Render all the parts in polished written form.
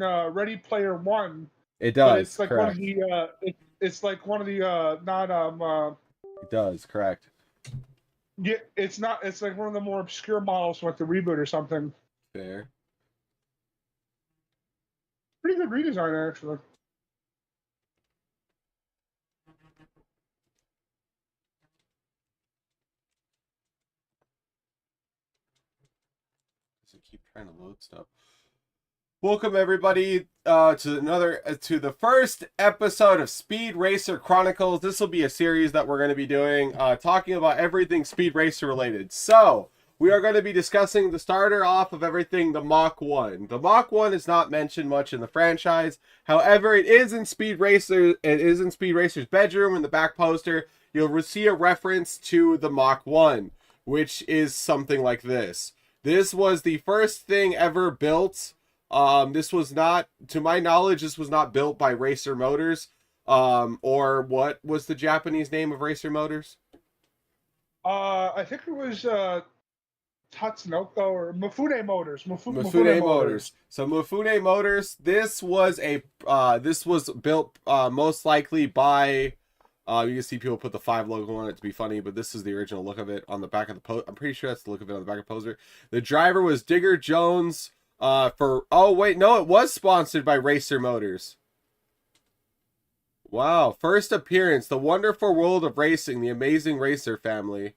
in Ready Player One. It does. But it's like correct. one of the it's like one of the not It does, correct. yeah, it's not. It's like one of the more obscure models from like the reboot or something. Fair. Pretty good redesign actually. Does it keep trying to load stuff? Welcome everybody to the first episode of Speed Racer Chronicles. This will be a series that we're going to be doing, talking about everything Speed Racer related. So we are going to be discussing the starter off of everything, the Mach 1. The Mach 1 is not mentioned much in the franchise. However, it is in Speed Racer. It is in Speed Racer's bedroom in the back poster. You'll see a reference to the Mach 1, which is something like this. This was the first thing ever built. This was not, to my knowledge, this was not built by Racer Motors. Or what was the Japanese name of Racer Motors? I think it was Tatsunoko or Mifune Motors. Mifune Motors. So Mifune Motors. This was built most likely by. You can see people put the 5 logo on it to be funny, but this is the original look of it on the back of the post. I'm pretty sure that's the look of it on the back of the poster. The driver was Digger Jones. Oh wait, no, it was sponsored by Racer Motors. Wow, first appearance, The Wonderful World of Racing, The Amazing Racer Family,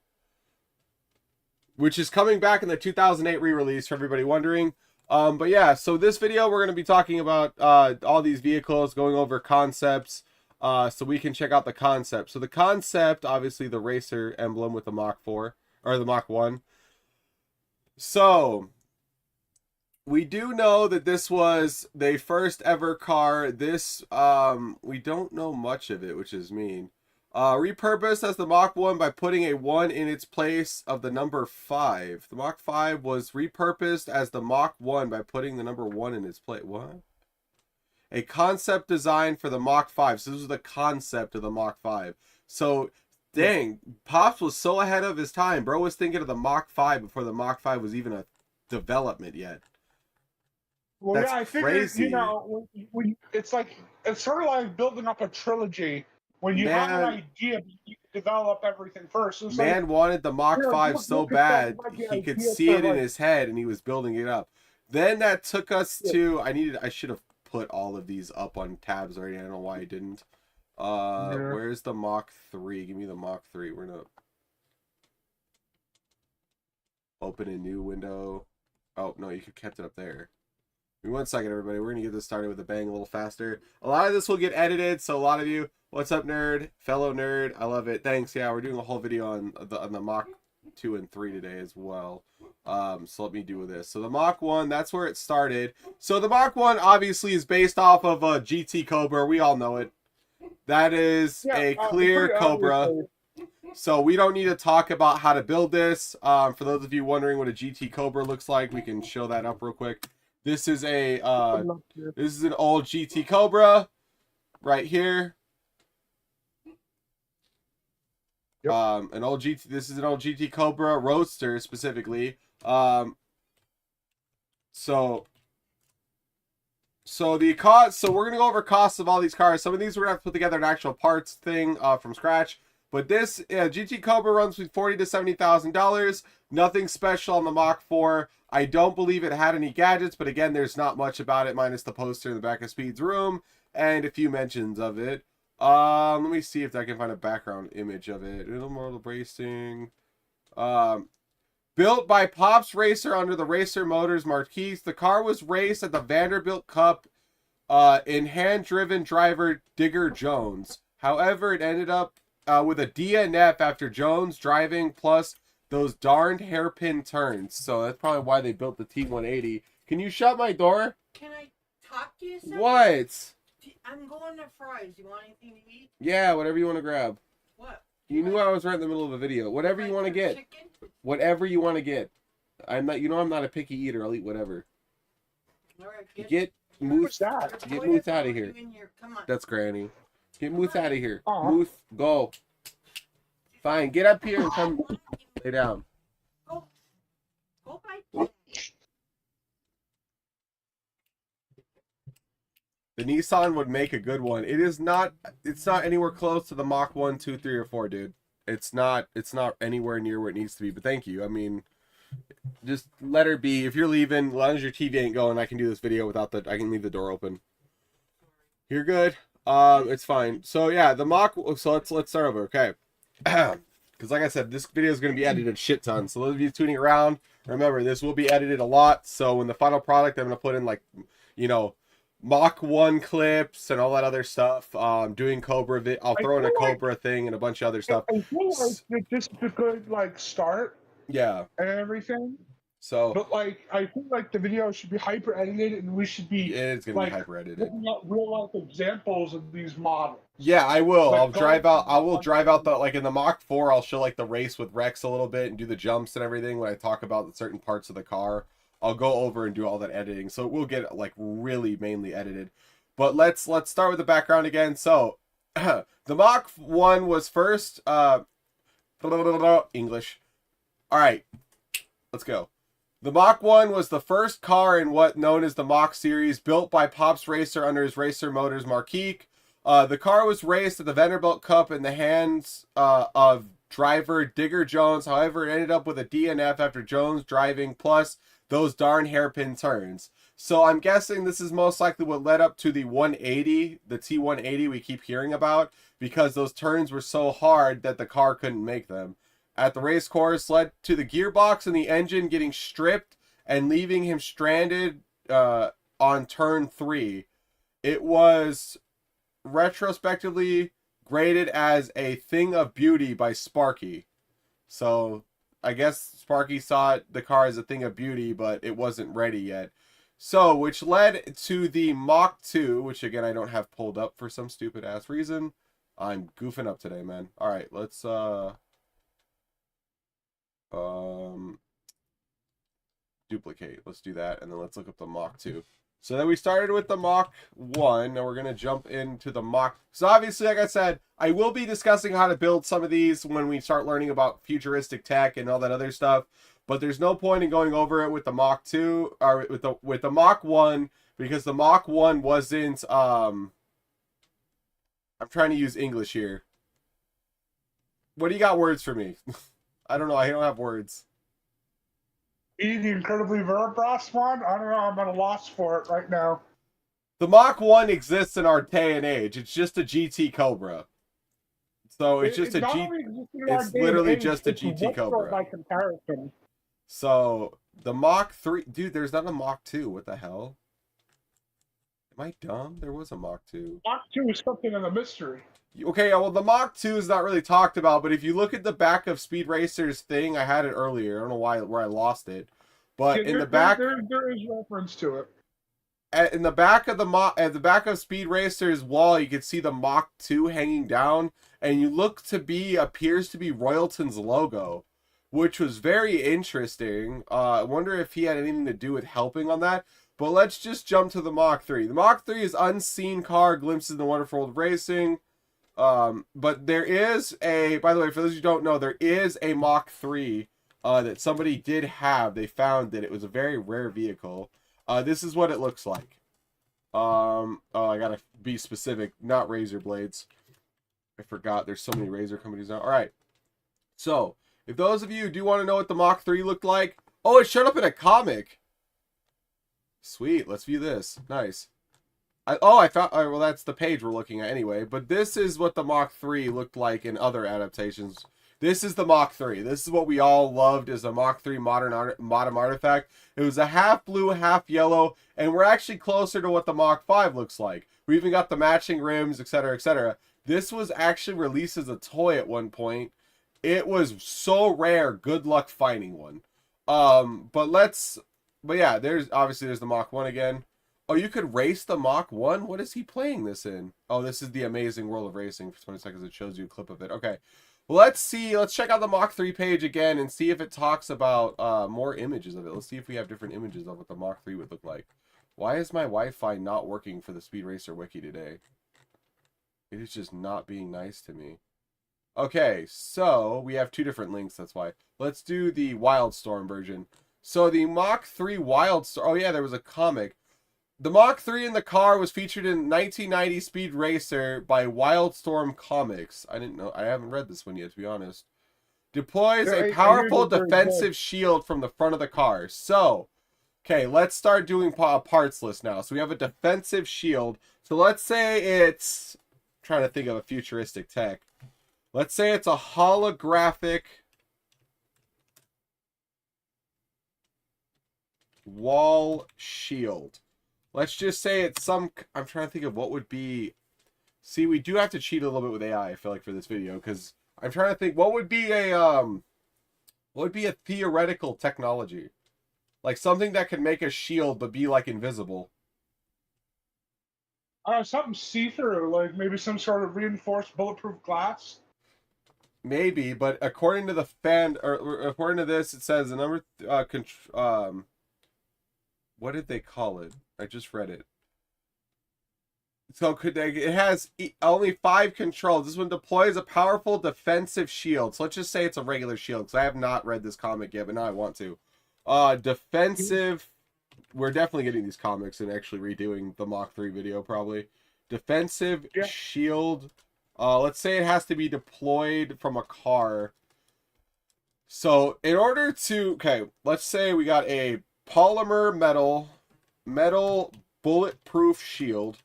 which is coming back in the 2008 re-release for everybody wondering. But yeah, so this video we're going to be talking about all these vehicles, going over concepts, so we can check out the concept. So the concept, obviously the racer emblem with the Mach 4 or the Mach 1. So we do know that this was the first ever car. This, we don't know much of it, which is mean. Repurposed as the Mach 1 by putting a 1 in its place of the number 5. The Mach 5 was repurposed as the Mach 1 by putting the number 1 in its place. What? A concept design for the Mach 5. So this was the concept of the Mach 5. So, dang, Pops was so ahead of his time. Bro was thinking of the Mach 5 before the Mach 5 was even a development yet. Well, That's yeah, I figured, crazy. you know, when it's sort of like building up a trilogy. When you have an idea, you develop everything first. It's Man wanted the Mach 5 so bad, he could see it in his head, and he was building it up. Then that took us to, I should have put all of these up on tabs already. I don't know why I didn't. Where's the Mach 3? Give me the Mach 3. We're gonna open a new window. Oh, no, you could kept it up there. Give me 1 second, everybody. We're going to get this started with a bang a little faster. A lot of this will get edited, so a lot of you, what's up, nerd? Fellow nerd, I love it. Thanks. Yeah, we're doing a whole video on the Mach 2 and 3 today as well. So let me do this. So the Mach 1, that's where it started. So the Mach 1 obviously is based off of a GT Cobra. We all know it. That is a clear Cobra. Obviously. So we don't need to talk about how to build this. For those of you wondering what a GT Cobra looks like, we can show that up real quick. This is an old GT Cobra right here. Yep. This is an old GT Cobra Roadster specifically. So the cost. So we're gonna go over costs of all these cars. Some of these we're gonna have to put together an actual parts thing from scratch. But this GT Cobra runs between $40,000 to $70,000. Nothing special on the Mach 4. I don't believe it had any gadgets, but again, there's not much about it minus the poster in the back of Speed's room and a few mentions of it. Let me see if I can find a background image of it. Little more racing. Built by Pops Racer under the Racer Motors marquee. The car was raced at the Vanderbilt Cup in hand-driven driver Digger Jones. However, it ended up with a DNF after Jones driving plus those darned hairpin turns. So that's probably why they built the T180. Can you shut my door? Can I talk to you? What? I'm going to Fry's. You want anything to eat? Yeah, whatever you want to grab. What? You knew I was right in the middle of a video. Whatever you want to get. Chicken? Whatever you want to get. I'm not. You know I'm not a picky eater. I'll eat whatever. All right, get Muth. Get Muth out of here. Come on. That's Granny. Get Muth out of here. Muth, go. Fine, get up here and come lay down. Go by. The Nissan would make a good one. It's not anywhere close to the Mach 1, 2, 3, or 4, dude. It's not anywhere near where it needs to be, but thank you. I mean, just let her be. If you're leaving, as long as your TV ain't going, I can do this video without I can leave the door open. You're good. It's fine. So yeah, the Mach, so let's start over, okay? Because like I said, this video is going to be edited a shit ton. So those of you tuning around, remember, this will be edited a lot. So when the final product, I'm going to put in, like, you know, Mach 1 clips and all that other stuff. Doing Cobra, I'll throw in a Cobra thing and a bunch of other stuff. I feel like this is a good, like, start. Yeah. And everything. So, but like, I think like the video should be hyper edited, and we should be. It's gonna be hyper edited. Looking at real life examples of these models. Yeah, I will. Like, I will drive out the, like in the Mach 4. I'll show like the race with Rex a little bit and do the jumps and everything when I talk about the certain parts of the car. I'll go over and do all that editing, so it will get like really mainly edited. But let's start with the background again. So, the Mach 1 was first. English. All right, let's go. The Mach 1 was the first car in what known as the Mach series, built by Pops Racer under his Racer Motors Marquis. The car was raced at the Vanderbilt Cup in the hands of driver Digger Jones. However, it ended up with a DNF after Jones driving, plus those darn hairpin turns. So I'm guessing this is most likely what led up to the 180, the T180 we keep hearing about, because those turns were so hard that the car couldn't make them. At the race course, led to the gearbox and the engine getting stripped and leaving him stranded on turn 3. It was retrospectively graded as a thing of beauty by Sparky. So I guess Sparky saw the car as a thing of beauty, but it wasn't ready yet. So, which led to the Mach 2, which again I don't have pulled up for some stupid ass reason. I'm goofing up today, man. All right, let's duplicate. Let's do that, and then let's look up the Mach 2. So then we started with the Mach 1, and we're going to jump into the Mach. So obviously, like I said, I will be discussing how to build some of these when we start learning about futuristic tech and all that other stuff. But there's no point in going over it with the Mach 2, or with the Mach 1, because the Mach 1 wasn't, I'm trying to use English here. What do you got words for me? I don't know. I don't have words. The incredibly verbose one? I don't know. I'm at a loss for it right now. The Mach 1 exists in our day and age. It's just a GT Cobra. So it's just it's literally just a GT Cobra. By comparison. So the Mach 3, dude, there's not a Mach 2. What the hell? Am I dumb? There was a Mach 2. Mach 2 is something of a mystery. Okay, well, the Mach 2 is not really talked about, but if you look at the back of Speed Racer's thing, I had it earlier. I don't know where I lost it, but in the back, there is reference to it. In the back of at the back of Speed Racer's wall, you can see the Mach 2 hanging down, and you look to be appears to be Royalton's logo, which was very interesting. I wonder if he had anything to do with helping on that. But let's just jump to the Mach 3. The Mach 3 is unseen car, glimpses in the wonderful world of racing. But there is by the way, for those who don't know, there is a Mach 3 that somebody did have. They found that it was a very rare vehicle. This is what it looks like. Oh, I gotta be specific, not razor blades. I forgot there's so many razor companies now. Alright. So, if those of you do want to know what the Mach 3 looked like, oh, it showed up in a comic. Sweet, let's view this. Nice. I found, well, that's the page we're looking at anyway, but this is what the Mach 3 looked like in other adaptations. This is the Mach 3. This is what we all loved as a Mach 3 modern artifact. It was a half blue, half yellow, and we're actually closer to what the Mach 5 looks like. We even got the matching rims, etc., etc. This was actually released as a toy at one point. It was so rare, good luck finding one. But yeah, there's the Mach 1 again. Oh, you could race the Mach 1? What is he playing this in? Oh, this is the Amazing World of Racing. For 20 seconds, it shows you a clip of it. Okay. Well, let's see. Let's check out the Mach 3 page again and see if it talks about more images of it. Let's see if we have different images of what the Mach 3 would look like. Why is my Wi-Fi not working for the Speed Racer Wiki today? It is just not being nice to me. Okay, so we have two different links. That's why. Let's do the Wildstorm version. So the Mach 3 Wildstorm. Oh, yeah, there was a comic. The Mach 3 in the car was featured in 1990 Speed Racer by Wildstorm Comics. I didn't know. I haven't read this one yet, to be honest. Deploys Yeah, a I powerful hear they're very good. defensive shield from the front of the car. So, okay, let's start doing parts list now. So we have a defensive shield. So let's say it's... I'm trying to think of a futuristic tech. Let's say it's a holographic wall shield. Let's just say it's some... I'm trying to think of what would be... See, we do have to cheat a little bit with AI, I feel like, for this video, because I'm trying to think what would be a theoretical technology? Like something that could make a shield but be like invisible. Something see-through, like maybe some sort of reinforced bulletproof glass. Maybe, but according to the fan, or according to this, it says the number what did they call it? I just read it. So it has only 5 controls. This one deploys a powerful defensive shield. So let's just say it's a regular shield, because I have not read this comic yet, but now I want to. Defensive. We're definitely getting these comics and actually redoing the Mach 3 video, probably. Defensive shield. Let's say it has to be deployed from a car. So in order to... Okay, let's say we got a polymer metal bulletproof shield.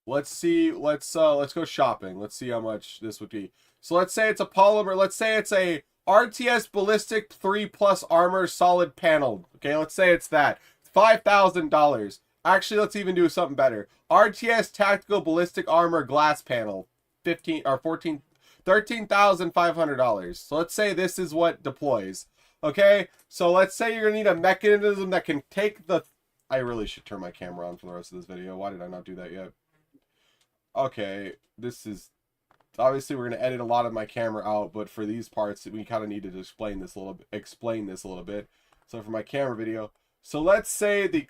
Let's see. Let's go shopping. Let's see how much this would be. So let's say it's a polymer. Let's say it's a RTS Ballistic 3+ armor solid panel. Okay, let's say it's that. $5,000. Actually, let's even do something better. RTS Tactical Ballistic Armor glass panel. $13,500. So let's say this is what deploys. Okay, so let's say you're gonna need a mechanism that can take the... I really should turn my camera on for the rest of this video. Why did I not do that yet? Okay, this is... Obviously, we're going to edit a lot of my camera out, but for these parts, we kind of needed to explain this a little bit. So for my camera video, so let's say the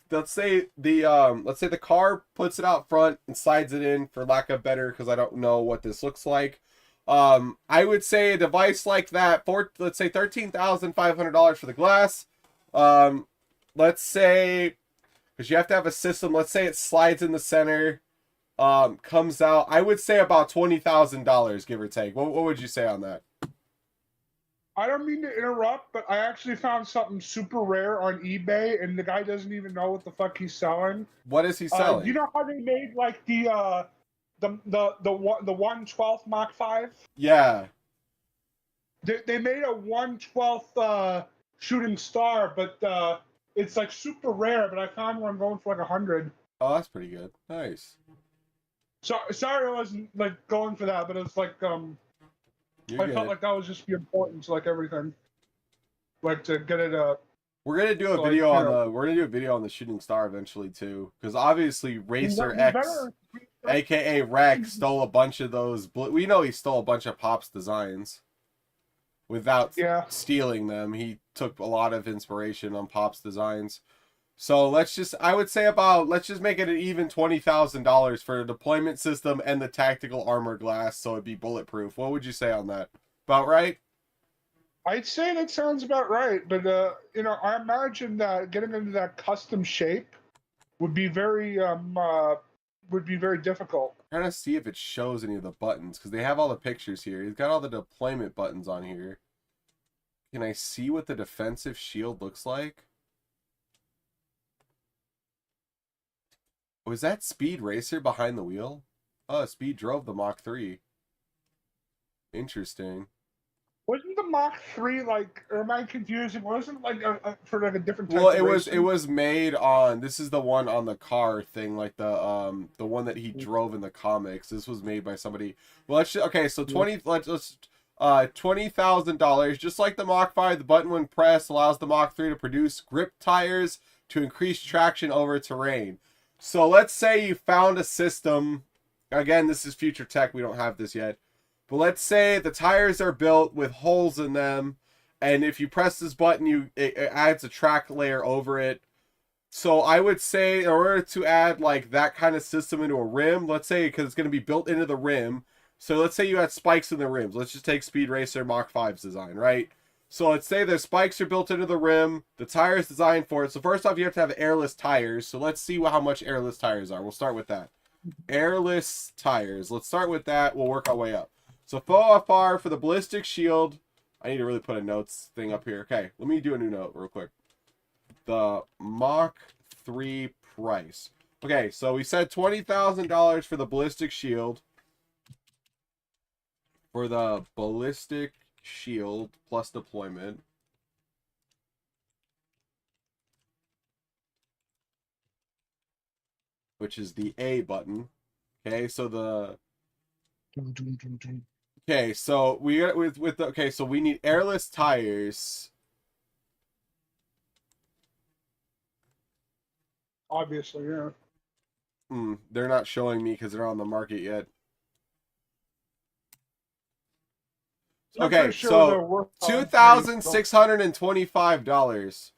car puts it out front and slides it in, for lack of better, because I don't know what this looks like. I would say a device like that for, let's say, $13,500 for the glass. Let's say, because you have to have a system. Let's say it slides in the center. Comes out, I would say about $20,000, give or take. What would you say on that? I don't mean to interrupt, but I actually found something super rare on eBay, and the guy doesn't even know what the fuck he's selling. What is he selling? You know how they made like the 1/12 Mach 5? Yeah. They made a 1/12 shooting star, but it's like super rare. But I found one going for like 100. Oh, that's pretty good. Nice. So sorry, I wasn't like going for that, but it's like I felt like that was just the importance, like everything, like to get it up. We're gonna do a video on the shooting star eventually too, because obviously Racer X, aka Rex, stole a bunch of those. We know he stole a bunch of Pop's designs without stealing them. He took a lot of inspiration on Pop's designs. So let's just make it an even $20,000 for a deployment system and the tactical armor glass, so it'd be bulletproof. What would you say on that? About right? I'd say that sounds about right, but I imagine that getting into that custom shape would be very difficult. I'm trying to see if it shows any of the buttons, because they have all the pictures here. He's got all the deployment buttons on here. Can I see what the defensive shield looks like? Was that Speed Racer behind the wheel? Oh, Speed drove the Mach 3. Interesting. Wasn't the Mach 3 like, or am I confusing? Wasn't like for like a different type Well, of racing? it was made on, this is the one on the car thing, like the one that he drove in the comics. This was made by somebody. Well, okay, so $20,000, just like the Mach 5, the button when pressed allows the Mach 3 to produce grip tires to increase traction over terrain. So let's say you found a system. Again, this is future tech. We don't have this yet. But let's say the tires are built with holes in them, and if you press this button, it adds a track layer over it. So I would say in order to add like that kind of system into a rim, let's say, because it's going to be built into the rim. So let's say you had spikes in the rims. Let's just take Speed Racer Mach 5's design, right? So let's say the spikes are built into the rim. The tire is designed for it. So first off, you have to have airless tires. So let's see how much airless tires are. We'll start with that. Airless tires. Let's start with that. We'll work our way up. So FOFR for the ballistic shield. I need to really put a notes thing up here. Okay, let me do a new note real quick. The Mach 3 price. Okay, so we said $20,000 for the ballistic shield. For the ballistic shield plus deployment. Which is the A button. Okay, so the... Okay, so we got with the, okay, so we need airless tires. Obviously, yeah. They're not showing me because they're on the market yet. Okay, Sure so $2,625.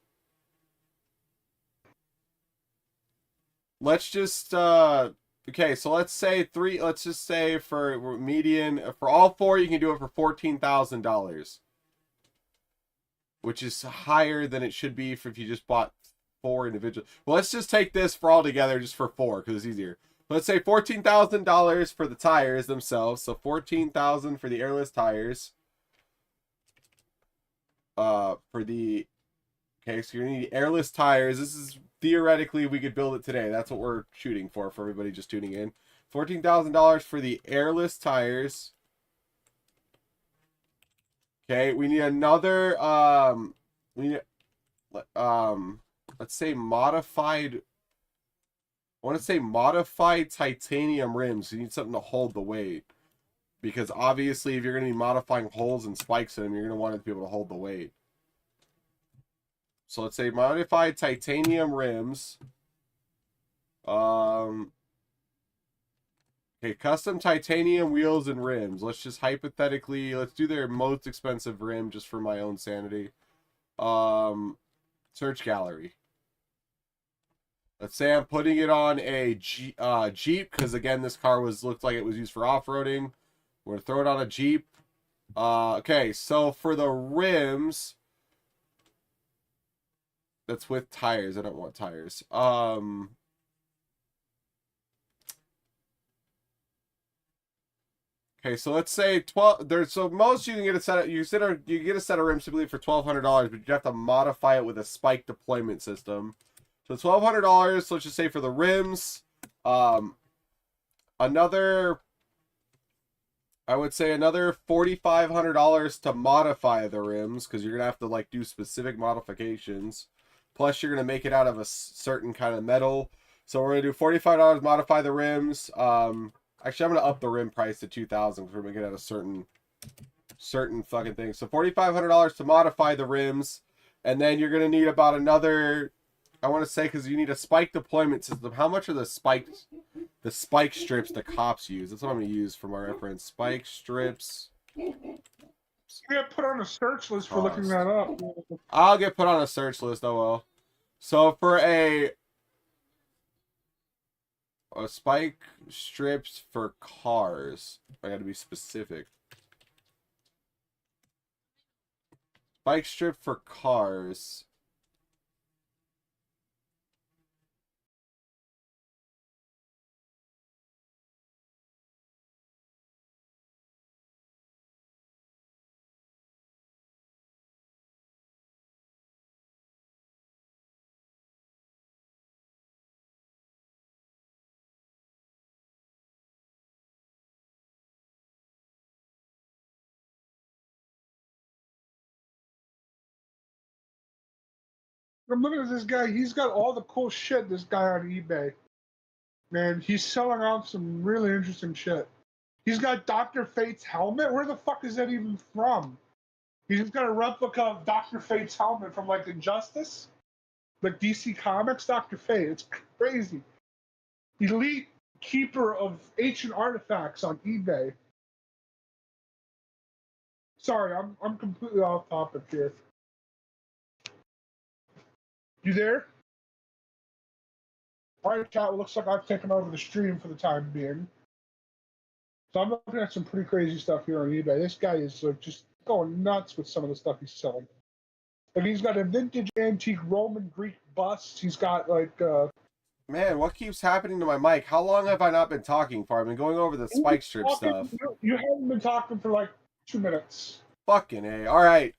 Let's just okay, so let's say let's just say for median, for all four you can do it for $14,000. Which is higher than it should be for if you just bought 4 individual. Well, let's just take this for all together just for 4 because it's easier. Let's say $14,000 for the tires themselves. So $14,000 for the airless tires. For the okay, so you're gonna need airless tires. This is theoretically we could build it today. That's what we're shooting for everybody just tuning in. $14,000 for the airless tires. Okay, we need another we need let's say modified, I want to say modified titanium rims. You need something to hold the weight. Because obviously if you're going to be modifying holes and spikes in them, you're going to want it to be able to hold the weight. So let's say modified titanium rims. Okay, custom titanium wheels and rims. Let's just hypothetically, let's do their most expensive rim just for my own sanity. Search gallery. Let's say I'm putting it on a Jeep, because again, this car looked like it was used for off-roading. We're going to throw it on a Jeep. Okay, so for the rims, that's with tires. I don't want tires. Okay, so let's say 12. So most you can get a set of, you get a set of rims typically for $1,200, but you have to modify it with a spike deployment system. So $1,200. So let's just say for the rims, another. I would say another $4,500 to modify the rims, because you're gonna have to like do specific modifications. Plus, you're gonna make it out of a certain kind of metal. So we're gonna do $45 modify the rims. Actually, I'm gonna up the rim price to $2,000 because we're making it out of certain fucking things. So $4,500 to modify the rims, and then you're gonna need about another. I want to say because you need a spike deployment system. How much are the spike strips the cops use? That's what I'm gonna use for my reference. Spike strips. You get put on a search list for looking that up. I'll get put on a search list. Oh well. So for a spike strips for cars, I got to be specific. Spike strip for cars. I'm looking at this guy. He's got all the cool shit. This guy on eBay, man, he's selling out some really interesting shit. He's got Dr. Fate's helmet. Where the fuck is that even from? He's just got a replica of Dr. Fate's helmet from like Injustice, like DC Comics. Dr. Fate. It's crazy. Elite keeper of ancient artifacts on eBay. Sorry, I'm completely off topic here. You there? All right, chat. It looks like I've taken over the stream for the time being. So I'm looking at some pretty crazy stuff here on eBay. This guy is just going nuts with some of the stuff he's selling. Like he's got a vintage antique Roman Greek bust. He's got like Man, what keeps happening to my mic? How long have I not been talking for? I've been going over the spike strip stuff. You haven't been talking for like 2 minutes. Fucking A. Alright.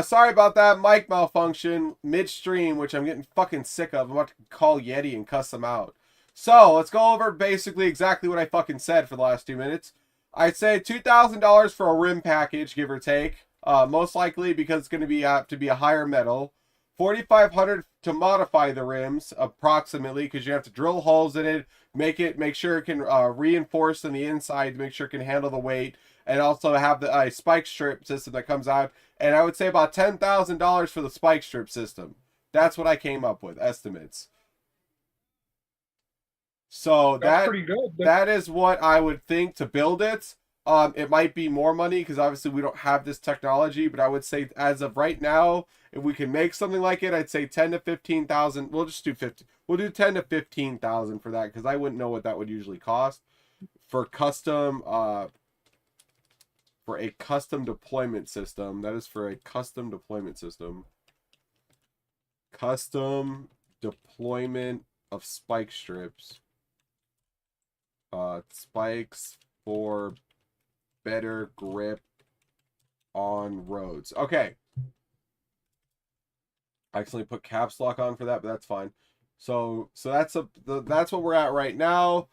Sorry about that mic malfunction midstream, which I'm getting fucking sick of. I'm about to call Yeti and cuss them out. So, let's go over basically exactly what I fucking said for the last 2 minutes. I'd say $2,000 for a rim package, give or take. Most likely because it's going to have to be a higher metal. $4,500 to modify the rims, approximately, because you have to drill holes in it, make sure it can reinforce on the inside, to make sure it can handle the weight, and also have the spike strip system that comes out. And I would say about $10,000 for the spike strip system. That's what I came up with, estimates. So that's pretty good. That is what I would think to build it. It might be more money because obviously we don't have this technology, but I would say as of right now, if we can make something like it, I'd say 10 to 15,000. We'll just do 50. We'll do 10 to 15,000 for that because I wouldn't know what that would usually cost for custom. For a custom deployment system. That is for a custom deployment system. Custom deployment of spike strips. Spikes for better grip on roads. Okay. I accidentally put caps lock on for that, but that's fine. So that's what we're at right now.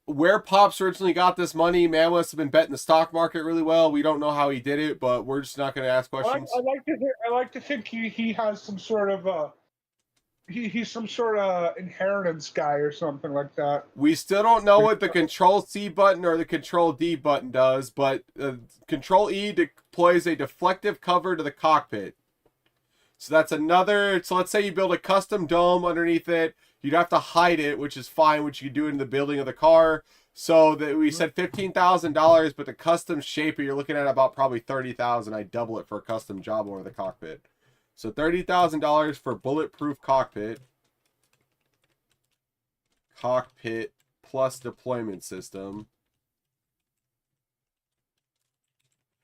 Where Pops originally got this money, man must have been betting the stock market really well. We don't know how he did it, but we're just not going to ask questions. I like to think he has some sort of he's some sort of inheritance guy or something like that. We still don't know what the Control C button or the Control D button does, but Control E deploys a deflective cover to the cockpit. So that's another. So let's say you build a custom dome underneath it. You'd have to hide it, which is fine, which you can do in the building of the car. So that we said $15,000, but the custom shape you're looking at about probably $30,000. I double it for a custom job over the cockpit. So $30,000 for bulletproof cockpit. Cockpit plus deployment system.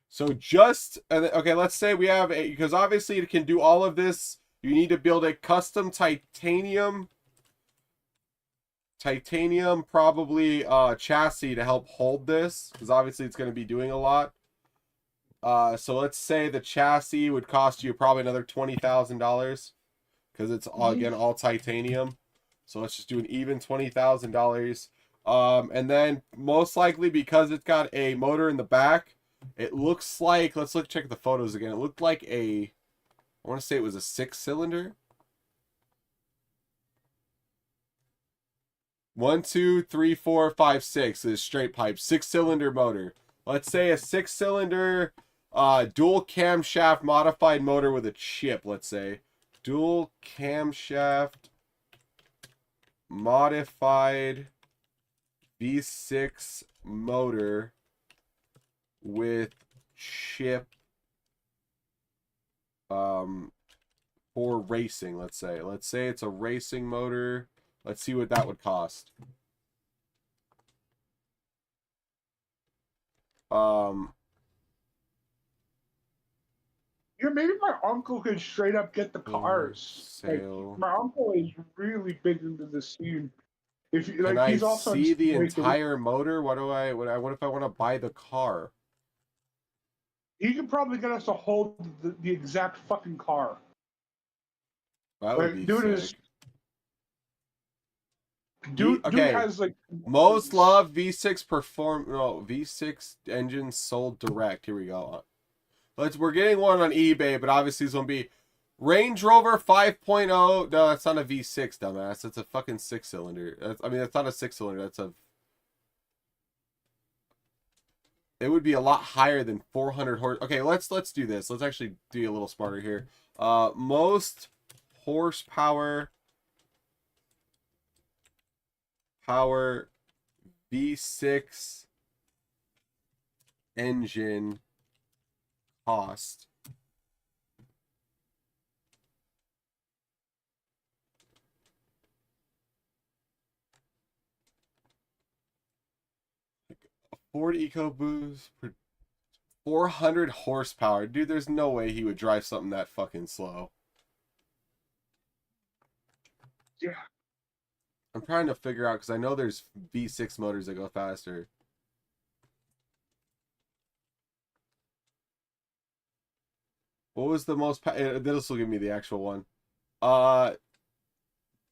So just, okay, let's say we have a, because obviously it can do all of this. You need to build a custom titanium probably chassis to help hold this, because obviously it's going to be doing a lot. So let's say the chassis would cost you probably another $20,000 because it's again all titanium. So let's just do an even $20,000. And then most likely because it's got a motor in the back, it looks like, check the photos again. It looked like I want to say it was a 6-cylinder. 1, 2, 3, 4, 5, 6 is straight pipe, 6-cylinder motor. Let's say a 6-cylinder dual camshaft modified motor with a chip, let's say. Dual camshaft modified V6 motor with chip for racing, let's say. Let's say it's a racing motor. Let's see what that would cost. Yeah, maybe my uncle could straight up get the cars. Like, my uncle is really big into the scene. If like, can he's I also see the entire motor? What if I want to buy the car? He can probably get us to hold the exact fucking car. That would be sick. Dude has like most loved V6 V6 engine sold direct. Here we go. We're getting one on eBay, but obviously it's gonna be Range Rover 5.0. No, that's not a V6, dumbass. It's a fucking 6-cylinder. That's not a 6-cylinder. It would be a lot higher than 400 horse. Okay, let's do this. Let's actually be a little smarter here. Most horsepower V6 engine cost. Ford EcoBoost 400 horsepower. Dude, there's no way he would drive something that fucking slow. Yeah. I'm trying to figure out, because I know there's V6 motors that go faster. What was the most... This will give me the actual one.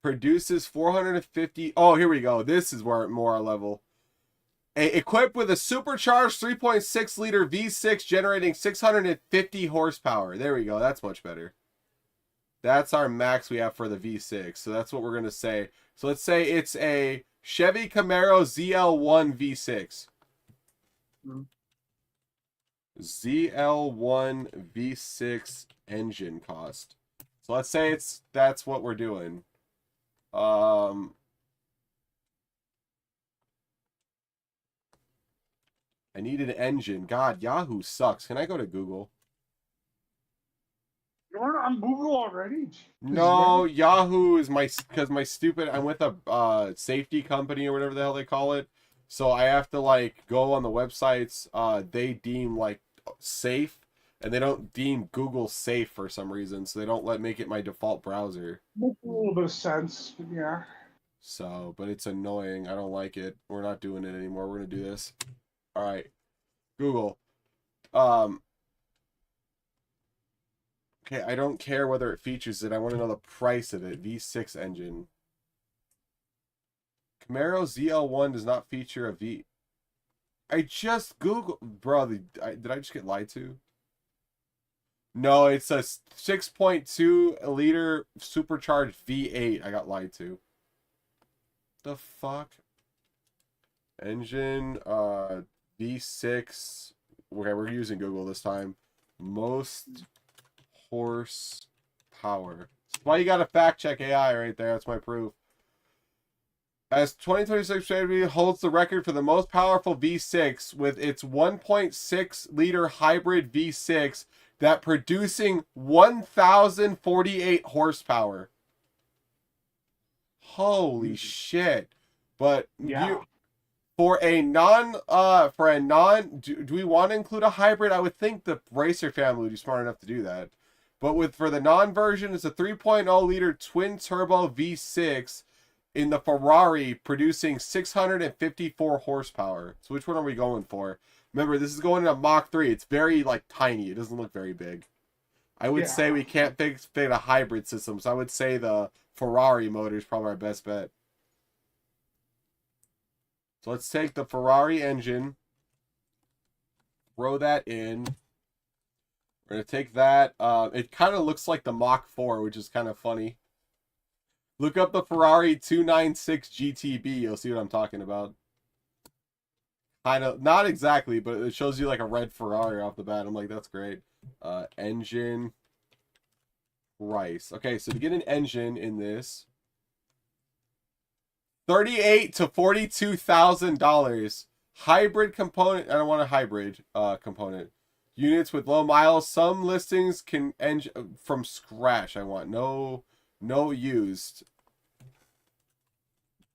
Produces 450... Oh, here we go. This is where more our level. Equipped with a supercharged 3.6 liter V6 generating 650 horsepower. There we go. That's much better. That's our max we have for the V6. So that's what we're going to say. So let's say it's a Chevy Camaro ZL1 V6. Mm-hmm. ZL1 V6 engine cost. So let's say that's what we're doing. I need an engine. God, Yahoo sucks. Can I go to Google? You're on Google already? No, Yahoo is because my stupid, I'm with a safety company or whatever the hell they call it. So I have to like go on the websites they deem like safe, and they don't deem Google safe for some reason. So they don't make it my default browser. Makes a little bit of sense, yeah. So, but it's annoying. I don't like it. We're not doing it anymore. We're gonna do this. All right, Google. Okay, I don't care whether it features it. I want to know the price of it. V6 engine. Camaro ZL1 does not feature a V. I just Googled, bro. Did I just get lied to? No, it's a 6.2 liter supercharged V8. I got lied to. The fuck? Engine, V6. Okay, we're using Google this time. Most horsepower. That's why you gotta fact check AI right there. That's my proof. As 2026 Chevy holds the record for the most powerful V6 with its 1.6 liter hybrid V6 that producing 1,048 horsepower. Holy shit. But yeah. Do we want to include a hybrid? I would think the Racer family would be smart enough to do that. But for the non-version, it's a 3.0 liter twin turbo V6 in the Ferrari producing 654 horsepower. So which one are we going for? Remember, this is going in a Mach 3. It's very like tiny. It doesn't look very big. I would say we can't fit a hybrid system. So I would say the Ferrari motor is probably our best bet. So let's take the Ferrari engine, throw that in. We're going to take that. It kind of looks like the Mach 4, which is kind of funny. Look up the Ferrari 296 GTB. You'll see what I'm talking about. Kind of, not exactly, but it shows you like a red Ferrari off the bat. I'm like, that's great. Engine price. Okay, so to get an engine in this, $38,000 to $42,000. Hybrid component. I don't want a hybrid component. Units with low miles. Some listings can engine from scratch. I want no used.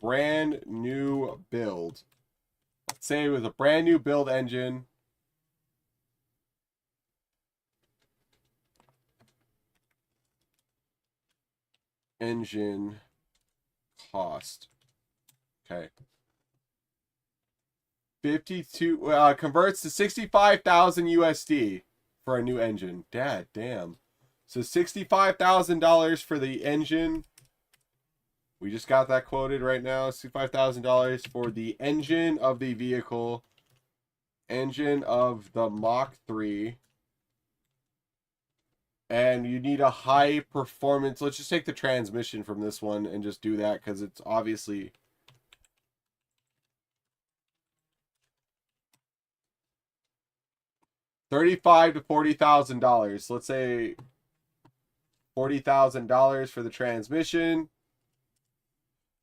Brand new build. Let's say it was a brand new build engine. Engine cost. Okay. 52 converts to 65,000 USD for a new engine. Dad, damn. So $65,000 for the engine. We just got that quoted right now. $65,000 for the engine of the vehicle. Engine of the Mach 3. And you need a high performance. Let's just take the transmission from this one and just do that because it's obviously... $35,000 to $40,000. Let's say $40,000 for the transmission.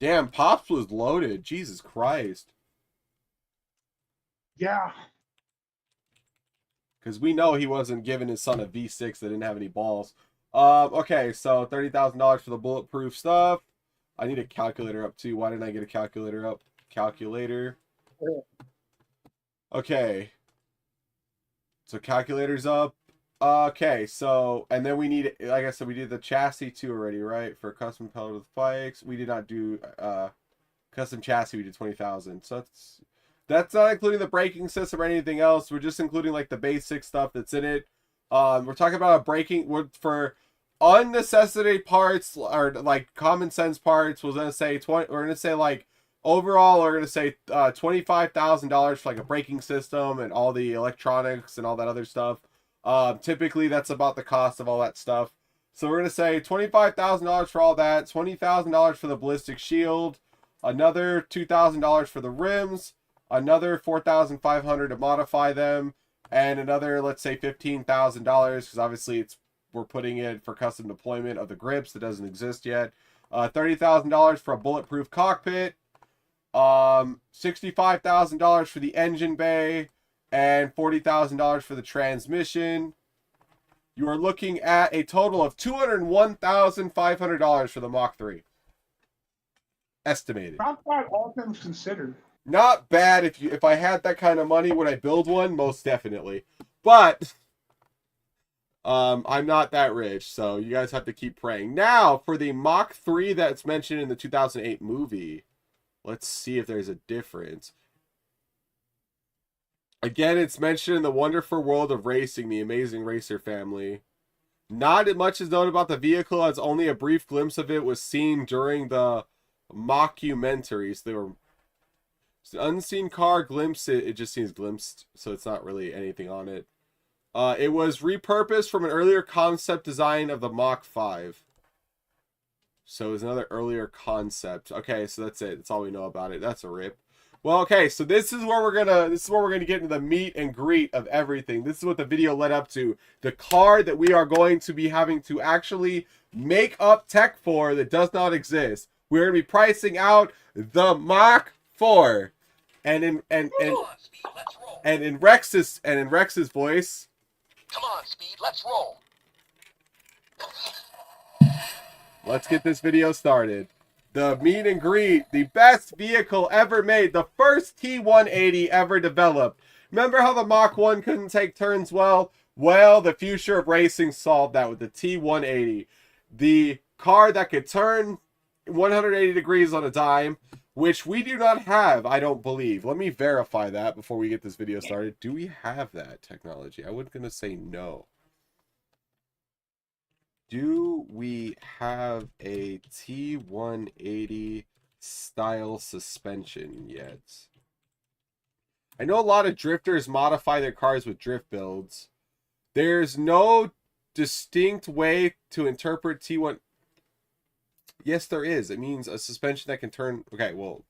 Damn, Pops was loaded. Jesus Christ. Yeah. Because we know he wasn't giving his son a V6 that didn't have any balls. Okay, so $30,000 for the bulletproof stuff. I need a calculator up too. Why didn't I get a calculator up? Calculator. Okay. So calculator's up. Okay, so, and then we need, like I said, we did the chassis too already, right? For custom pellet with spikes. We did not do custom chassis, we did 20,000. So that's not including the braking system or anything else. We're just including like the basic stuff that's in it. We're talking about a braking for unnecessary parts or like common sense parts. We're gonna say like overall we're gonna say $25,000 for like a braking system and all the electronics and all that other stuff. Typically that's about the cost of all that stuff. So we're gonna say $25,000 for all that, $20,000 for the ballistic shield, another $2,000 for the rims, another $4,500 to modify them, and another, let's say, $15,000 because obviously we're putting in for custom deployment of the grips that doesn't exist yet. $30,000 for a bulletproof cockpit, $65,000 for the engine bay, and $40,000 for the transmission. You are looking at a total of $201,500 for the Mach 3. Estimated. Not bad, all things considered. Not bad. If I had that kind of money, would I build one? Most definitely. But I'm not that rich, so you guys have to keep praying. Now, for the Mach 3 that's mentioned in the 2008 movie, let's see if there's a difference. Again, it's mentioned in the wonderful world of racing, the amazing Racer family. Not much is known about the vehicle, as only a brief glimpse of it was seen during the mockumentaries. They were it's an unseen car glimpse. It just seems glimpsed, so it's not really anything on it. It was repurposed from an earlier concept design of the Mach 5. So it was another earlier concept. Okay, so that's it. That's all we know about it. That's a rip. Well, okay, so this is where we're gonna get into the meat and greet of everything. This is what the video led up to. The car that we are going to be having to actually make up tech for that does not exist. We're gonna be pricing out the Mach 4. And in Rex's voice. Come on, Speed, let's roll. Let's get this video started. The meet and greet, the best vehicle ever made, the first T180 ever developed. Remember how the Mach 1 couldn't take turns well? Well, the future of racing solved that with the T180. The car that could turn 180 degrees on a dime, which we do not have, I don't believe. Let me verify that before we get this video started. Do we have that technology? I wasn't going to say no. Do we have a T180 style suspension yet? I know a lot of drifters modify their cars with drift builds. There's no distinct way to interpret T1. Yes, there is. It means a suspension that can turn. Okay, well,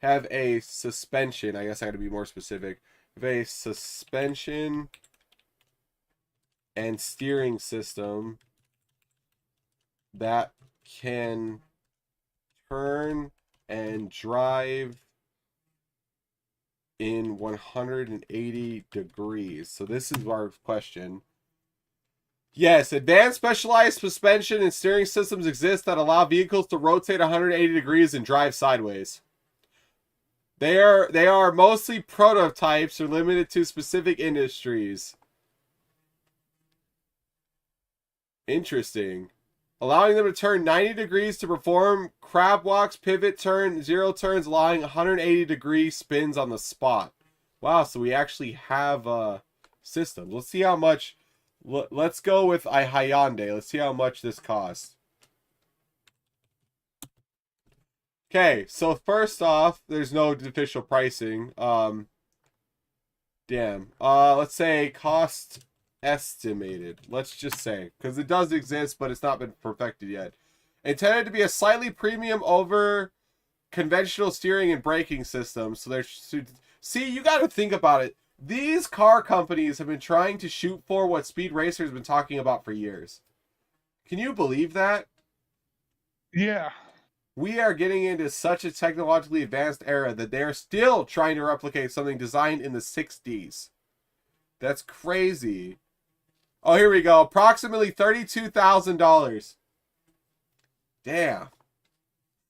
have a suspension. I guess I got to be more specific. Have a suspension and steering system that can turn and drive in 180 degrees. So this is our question. Yes, advanced specialized suspension and steering systems exist that allow vehicles to rotate 180 degrees and drive sideways. They are mostly prototypes or limited to specific industries. Interesting. Allowing them to turn 90 degrees to perform crab walks, pivot, turn, zero turns, allowing 180 degree spins on the spot. Wow, so we actually have a system. Let's see how much. Let's go with a Hyundai. Let's see how much this costs. Okay, so first off, there's no official pricing. Damn. Let's say cost estimated. Let's just say, because it does exist, but it's not been perfected yet. Intended to be a slightly premium over conventional steering and braking systems. So there's, see, you got to think about it. These car companies have been trying to shoot for what Speed Racer has been talking about for years. Can you believe that? Yeah. We are getting into such a technologically advanced era that they're still trying to replicate something designed in the 60s. That's crazy. Oh, here we go. Approximately $32,000. Damn.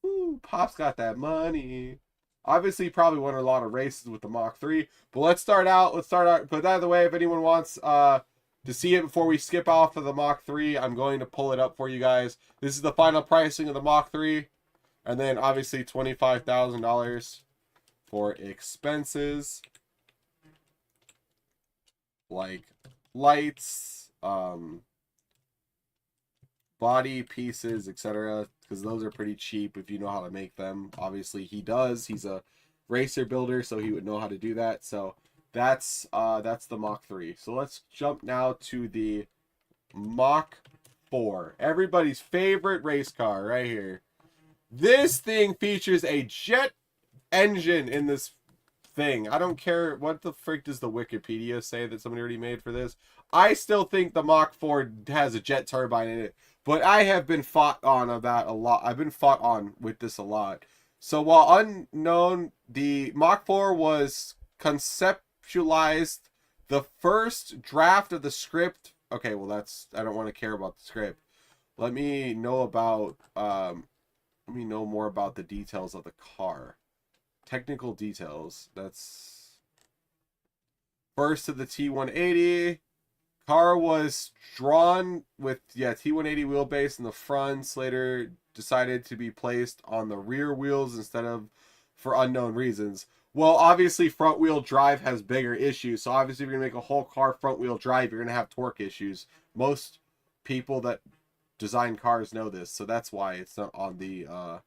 Ooh, Pop's got that money. Obviously, probably won a lot of races with the Mach 3. But let's start out. Put that out of the way. If anyone wants to see it before we skip off of the Mach 3, I'm going to pull it up for you guys. This is the final pricing of the Mach 3. And then, obviously, $25,000 for expenses. Like lights, body pieces, etc. Because those are pretty cheap if you know how to make them. Obviously, he does. He's a racer builder, so he would know how to do that. So that's the Mach 3. So let's jump now to the Mach 4. Everybody's favorite race car right here. This thing features a jet engine in this thing. I don't care what the frick does the Wikipedia say that somebody already made for this. I still think the Mach 4 has a jet turbine in it, but I have been fought on about a lot. I've been fought on with this a lot. So while unknown, the Mach 4 was conceptualized. The first draft of the script. Okay, well I don't want to care about the script. Let me know about let me know more about the details of the car. Technical details. That's first of the T180. Car was drawn with T180 wheelbase in the front. Later decided to be placed on the rear wheels instead of for unknown reasons. Well, obviously front wheel drive has bigger issues. So obviously if you're gonna make a whole car front wheel drive, you're gonna have torque issues. Most people that design cars know this, so that's why it's not on the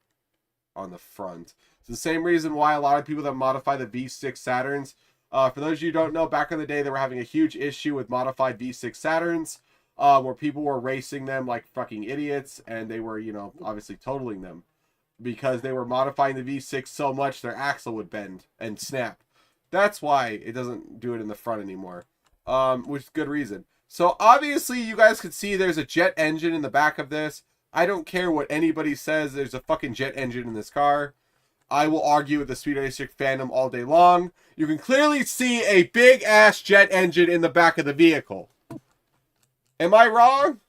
front. It's the same reason why a lot of people that modify the V6 Saturns, for those of you who don't know, back in the day they were having a huge issue with modified V6 Saturns, where people were racing them like fucking idiots, and they were, you know, obviously totaling them because they were modifying the V6 so much their axle would bend and snap. That's why it doesn't do it in the front anymore, which is good reason. So obviously you guys can see there's a jet engine in the back of this. I don't care what anybody says, there's a fucking jet engine in this car. I will argue with the Speed Racer fandom all day long. You can clearly see a big ass jet engine in the back of the vehicle. Am I wrong?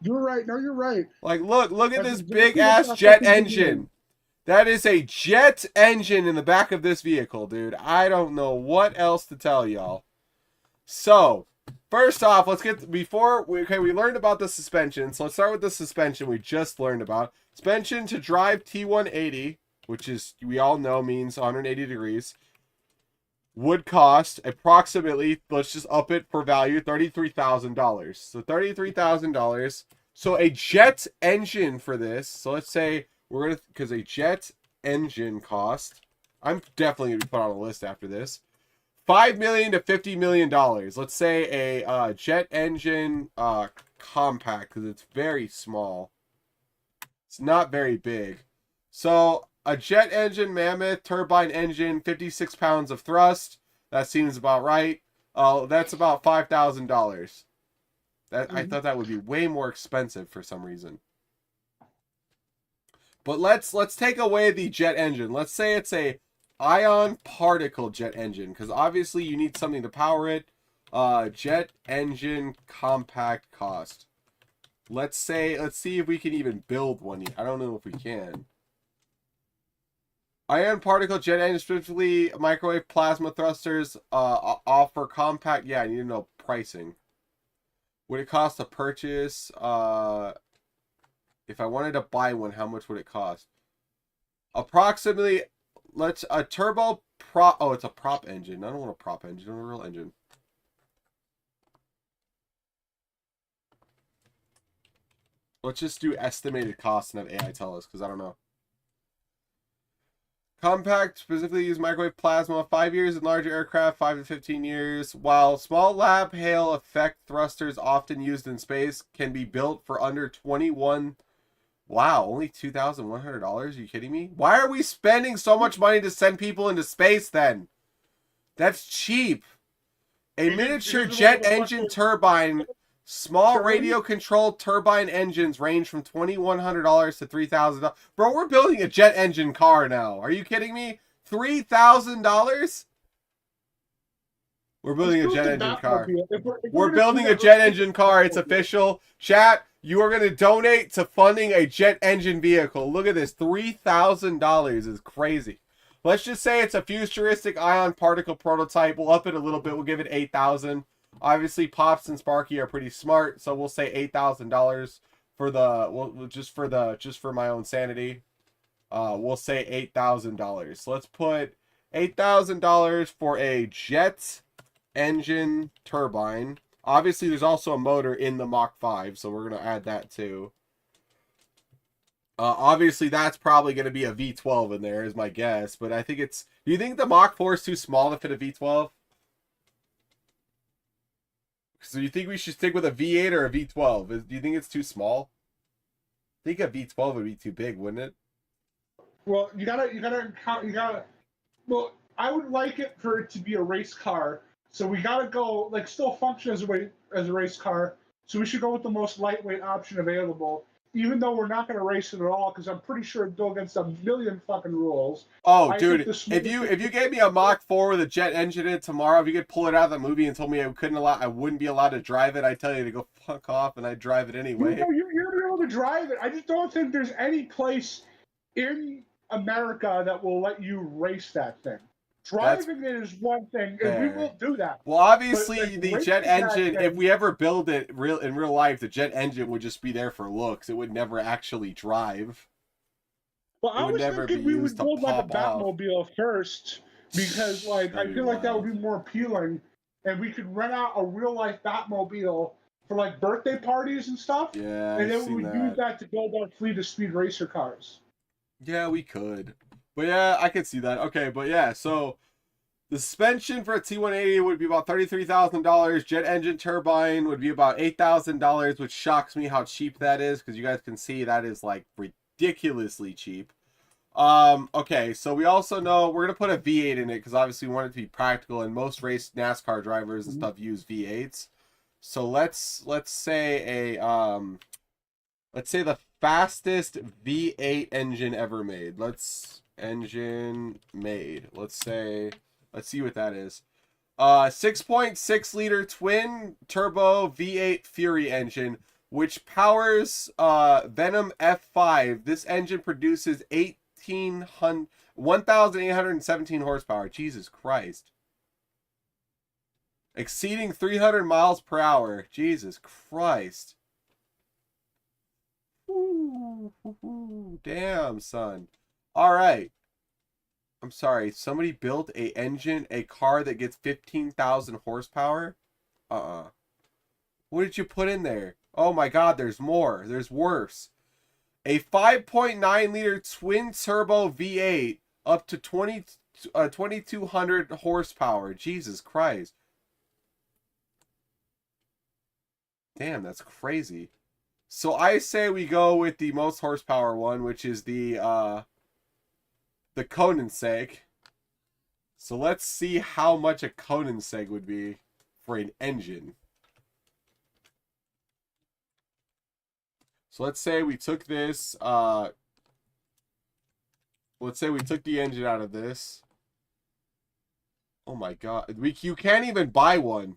You're right. No, you're right. Like, look at this big ass jet engine. That is a jet engine in the back of this vehicle, dude. I don't know what else to tell y'all. So, first off, let's get we learned about the suspension. So let's start with the suspension we just learned about. Suspension to drive T180, which is, we all know, means 180 degrees, would cost approximately, let's just up it for value, $33,000. So $33,000. So a jet engine for this, so let's say we're gonna, because a jet engine cost, I'm definitely gonna be put on a list after this, $5 million to $50 million. Let's say a jet engine compact, because it's very small. It's not very big. So a jet engine mammoth turbine engine, 56 pounds of thrust. That seems about right. That's about $5,000. I thought that would be way more expensive for some reason. But let's take away the jet engine. Let's say it's a ion particle jet engine, because obviously you need something to power it. Jet engine compact cost. Let's see if we can even build one. I don't know if we can. Ion particle jet engine, specifically microwave plasma thrusters, offer compact. Yeah, I need to know pricing. Would it cost to purchase? If I wanted to buy one, how much would it cost? Approximately, a turbo prop. Oh, it's a prop engine. I don't want a prop engine. I want a real engine. Let's just do estimated costs and have AI tell us, because I don't know. Compact, specifically use microwave plasma, 5 years in larger aircraft, 5 to 15 years. While small lab hail effect thrusters often used in space can be built for under 21. Wow, only $2,100? Are you kidding me? Why are we spending so much money to send people into space then? That's cheap. A miniature jet engine turbine. Small radio-controlled turbine engines range from $2,100 to $3,000. Bro, we're building a jet engine car now. Are you kidding me? $3,000? We're building a jet engine car. We're building a jet engine car. It's official. Chat, you are going to donate to funding a jet engine vehicle. Look at this. $3,000 is crazy. let's just say it's a futuristic ion particle prototype. We'll up it a little bit. We'll give it 8,000. Obviously, Pops and Sparky are pretty smart, so we'll say $8,000 for the just for my own sanity. We'll say $8,000. So let's put $8,000 for a jet engine turbine. Obviously, there's also a motor in the Mach 5, so we're gonna add that too. Obviously, that's probably going to be a V12 in there, is my guess. But I think it's... Do you think the Mach 4 is too small to fit a V12? So you think we should stick with a V8 or a V12? Do you think it's too small? I think a V12 would be too big, wouldn't it? Well, you gotta. Well, I would like it for it to be a race car. So we gotta go, like, still function as a race car. So we should go with the most lightweight option available. Even though we're not going to race it at all, because I'm pretty sure it'd go against a million fucking rules. Oh, dude, if you gave me a Mach 4 with a jet engine in it tomorrow, if you could pull it out of the movie and told me I wouldn't be allowed to drive it, I'd tell you to go fuck off, and I'd drive it anyway. You're going to be able to drive it. I just don't think there's any place in America that will let you race that thing. Driving it is one thing, and we won't do that. Well, obviously, the jet engine, if we ever build it in real life, the jet engine would just be there for looks. It would never actually drive. Well, I was thinking we would build like a Batmobile first, because like I feel like that would be more appealing, and we could rent out a real life Batmobile for like birthday parties and stuff. Yeah, and then we would use that to build our fleet of speed racer cars. Yeah, we could. But yeah, I could see that. Okay, but yeah, so the suspension for a T180 would be about $33,000. Jet engine turbine would be about $8,000, which shocks me how cheap that is, because you guys can see that is like ridiculously cheap. Okay, so we also know we're gonna put a V8 in it because obviously we want it to be practical, and most race NASCAR drivers and stuff use V8s. So let's say the fastest V8 engine ever made. Let's see what that is. 6.6 liter twin turbo V8 Fury engine, which powers Venom F5. This engine produces 1,817 horsepower. Jesus Christ. Exceeding 300 miles per hour. Jesus Christ. Ooh, damn, son. All right. I'm sorry. Somebody built a car that gets 15,000 horsepower? What did you put in there? Oh my God, there's more. There's worse. A 5.9 liter twin turbo V8 up to 2,200 horsepower. Jesus Christ. Damn, that's crazy. So I say we go with the most horsepower one, which is the Koenigsegg. So let's see how much a Koenigsegg would be for an engine. So let's say we took this, let's say we took the engine out of this. Oh my God. You can't even buy one.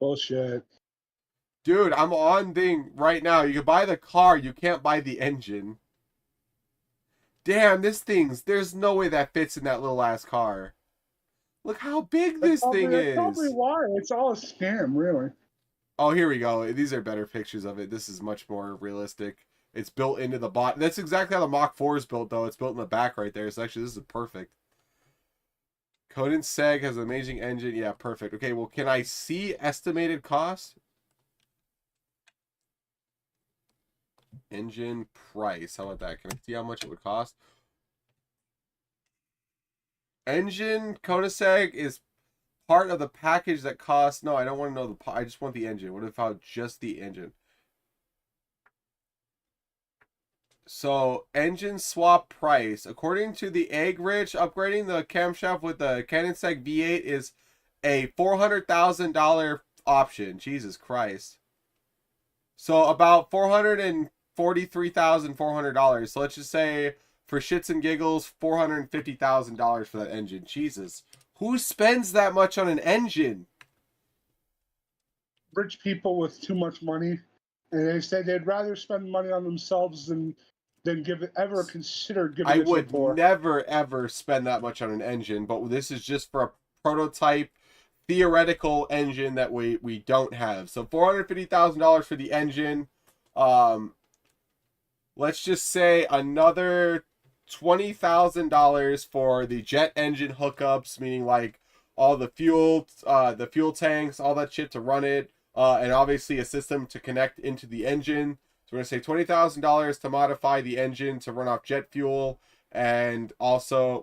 Bullshit. Dude, I'm on thing right now. You can buy the car, you can't buy the engine. Damn, there's no way that fits in that little ass car. Look how big this thing is. That's probably why. It's all a scam, really. Oh, here we go. These are better pictures of it. This is much more realistic. It's built into the bot. That's exactly how the Mach 4 is built, though. It's built in the back right there. So actually, this is perfect. Koenigsegg has an amazing engine. Yeah, perfect. Okay, well, can I see estimated cost? Engine price. How about that? Can I see how much it would cost? Engine Koenigsegg is part of the package that costs... No, I don't want to know the... I just want the engine. What if I just the engine? So, engine swap price. According to the Egg Rich, upgrading the camshaft with the Koenigsegg V8 is a $400,000 option. Jesus Christ. So, about $443,400. So, let's just say, for shits and giggles, $450,000 for that engine. Jesus. Who spends that much on an engine? Rich people with too much money. And they said they'd rather spend money on themselves than than ever consider giving I it would for. never ever spend that much on an engine, but this is just for a prototype theoretical engine that we don't have. So $450,000 for the engine. Let's just say another $20,000 for the jet engine hookups, meaning like all the fuel tanks, all that shit to run it, and obviously a system to connect into the engine. So we're gonna say $20,000 to modify the engine to run off jet fuel, and also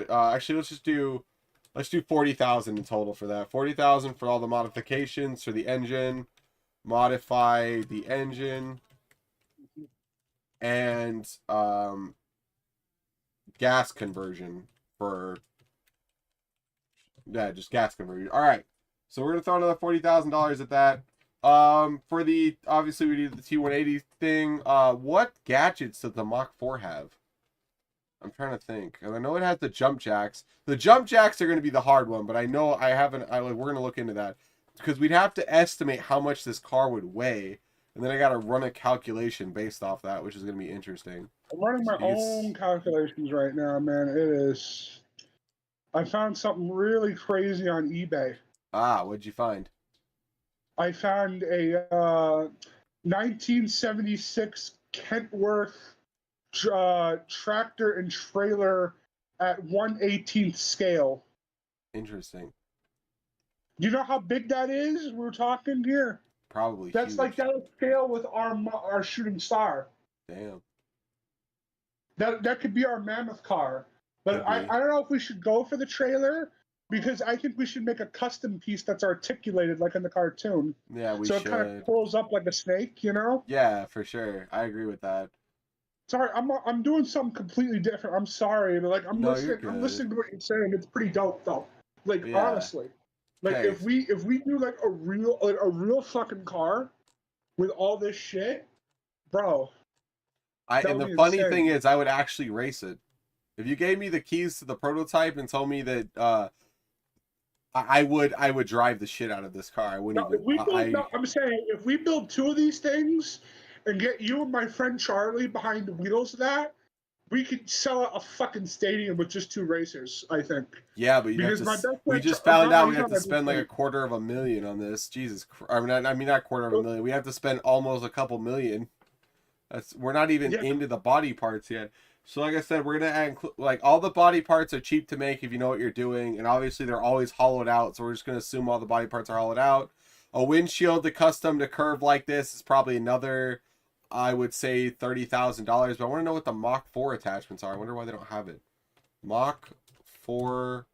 actually let's do 40,000 in total for that. 40,000 for all the modifications for the engine, modify the engine, and gas conversion for just gas conversion. All right, so we're gonna throw another $40,000 at that. For the obviously we did the T180 thing. What gadgets does the Mach 4 have? I'm trying to think. And I know it has the jump jacks. The jump jacks are going to be the hard one, but I know we're going to look into that because we'd have to estimate how much this car would weigh, and then I got to run a calculation based off that, which is going to be interesting. I'm running my own calculations right now, man. It is. I found something really crazy on eBay. Ah, what'd you find? I found a 1976 Kentworth tractor and trailer at 1/18th scale. Interesting. Do you know how big that is? We're talking here. Probably. That's huge. like that scale with our shooting star. Damn. That could be our mammoth car. But I don't know if we should go for the trailer because I think we should make a custom piece that's articulated like in the cartoon. Yeah, we should. So it kind of pulls up like a snake, you know? Yeah, for sure. I agree with that. Sorry, I'm doing something completely different. I'm sorry, but like I'm listening to what you're saying. It's pretty dope though. Like honestly. Like Okay. if we do like a real fucking car with all this shit, bro. And the funny thing is I would actually race it. If you gave me the keys to the prototype and told me that I would drive the shit out of this car. I wouldn't even. I'm saying if we build two of these things and get you and my friend Charlie behind the wheels of that, we could sell a fucking stadium with just two racers, I think. Yeah, but we just found out we have to spend like $250,000 on this. Jesus Christ. I mean not $250,000. We have to spend almost a couple million. We're not even into the body parts yet. So like I said, we're gonna include like all the body parts are cheap to make if you know what you're doing, and obviously they're always hollowed out. So we're just gonna assume all the body parts are hollowed out. A windshield to custom to curve like this is probably another, I would say $30,000. But I want to know what the Mach 4 attachments are. I wonder why they don't have it. Mach 4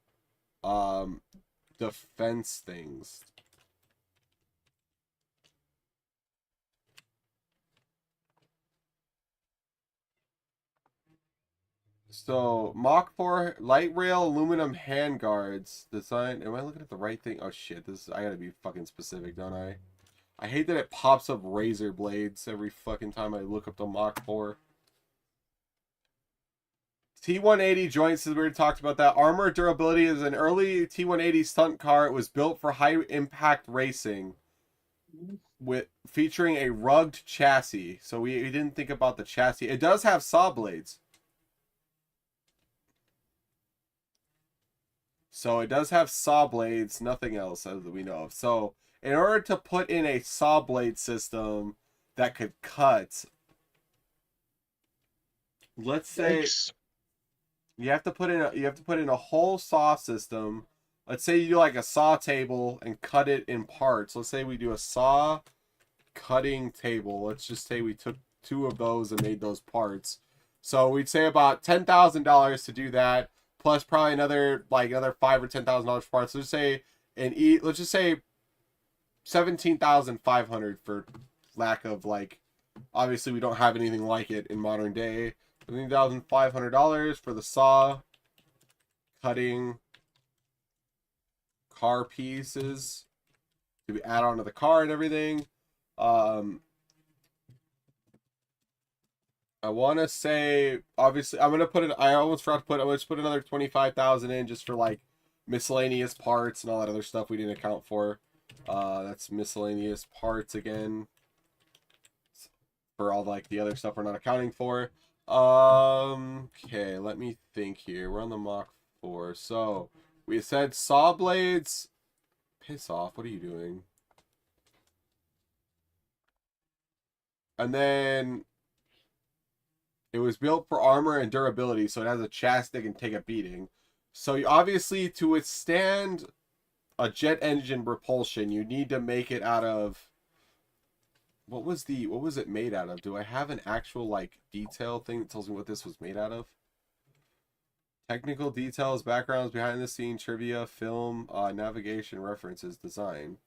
defense things. So, Mach 4 light rail aluminum handguards design. Am I looking at the right thing? Oh shit, I gotta be fucking specific, don't I? I hate that it pops up razor blades every fucking time I look up the Mach 4. T180 joints, as we already talked about that. Armor durability is an early T180 stunt car. It was built for high impact racing, featuring a rugged chassis. So we didn't think about the chassis. It does have saw blades. So it does have saw blades, nothing else that we know of. So in order to put in a saw blade system that could cut, let's say you have to put in a whole saw system. Let's say you do like a saw table and cut it in parts. Let's say we do a saw cutting table. Let's just say we took 2 of those and made those parts. So we'd say about $10,000 to do that. Plus probably another $5,000 or $10,000 for parts. Let's just say $17,500 for lack of obviously we don't have anything like it in modern day. $17,500 for the saw cutting car pieces to add onto the car and everything. I want to say, obviously, I'm gonna put another 25,000 in just for miscellaneous parts and all that other stuff we didn't account for. That's miscellaneous parts again for all the other stuff we're not accounting for. Okay, let me think here. We're on the Mach 4. So, we said saw blades. Piss off. What are you doing? And then it was built for armor and durability, so it has a chassis that can take a beating. So, obviously, to withstand a jet engine propulsion, you need to make it out of... What was it made out of? Do I have an actual, like, detail thing that tells me what this was made out of? Technical details, backgrounds, behind the scene, trivia, film, navigation, references, design.